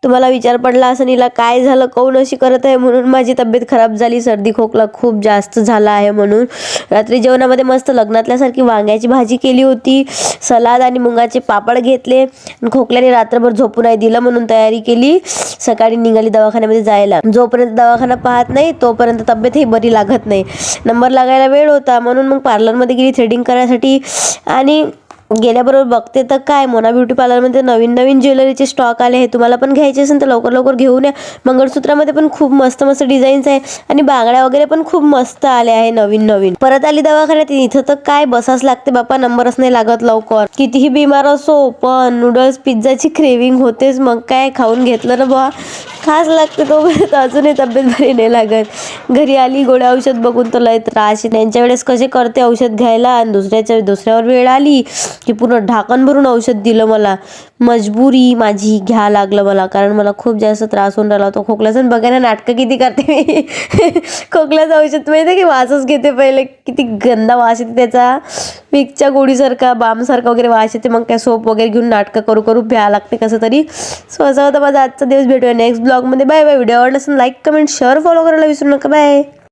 तुम्हाला विचार पडला असं हिला काय झालं, काऊन अशी करत आहे. म्हणून माझी तब्येत खराब झाली, सर्दी खोकला खूप जास्त झाला आहे म्हणून. रात्री जेवणामध्ये मस्त लग्नातल्यासारखी वांग्याची भाजी केली होती, सलाद आणि मुंगाचे पापड घेतले. खोकल्याने रात्रभर झोपू नाही दिलं म्हणून तयारी केली. सकाळी निघाली दवाखान्यामध्ये जायला. जोपर्यंत दवाखाना पाहत नाही तोपर्यंत तब्येतही बरी लागत नाही. नंबर लागायला वेळ होता म्हणून मग पार्लरमध्ये गेली थ्रेडिंग करायसाठी. आणि गेल्याबरोबर बघते तर काय, मोना ब्युटी पार्लरमध्ये नवीन नवीन ज्वेलरीचे स्टॉक आले आहे. तुम्हाला पण घ्यायचे असेल तर लवकर लवकर घेऊन या. मंगळसूत्रामध्ये पण खूप मस्त मस्त डिझाईन्स आहे आणि बांगड्या वगैरे पण खूप मस्त आले आहे नवीन नवीन. परत आली दवाखान्यात. इथं तर काय बसाच लागते बापा, नंबरच नाही लागत लवकर. कितीही बिमार असो पण नूडल्स पिझ्झाची क्रेविंग होतेच. मग काय, खाऊन घेतलं ना बा, खास लागते तोपर्यंत अजूनही तब्येत बरी नाही लागत. घरी आली, गोळ्या औषध बघून तर लय त्रास. त्यांच्या वेळेस कसे करते औषध घ्यायला आणि दुसऱ्यावर वेळ आली की पूर्ण ढाकण भरून औषध दिलं मला. मजबुरी माझी, घ्या लागलं मला, कारण मला खूप जास्त त्रास होऊन राहिला होता खोकल्याचा. बघा ना नाटकं किती करते मी. खोकल्याचं औषध माहिती आहे की वासच घेते पहिले, किती गंदा वास येते त्याचा, विक्सच्या गोळीसारखा बामसारखा वगैरे वास येते. मग काय सोप वगैरे घेऊन नाटकं करू करू प्यायला लागते कसं तरी. सो असा होता माझा आजचा दिवस. भेटूया नेक्स्ट ब्लॉगमध्ये. Bye bye. व्हिडिओ आवडला असेल लाईक कमेंट शेअर फॉलो करायला विसरू नका. बाय.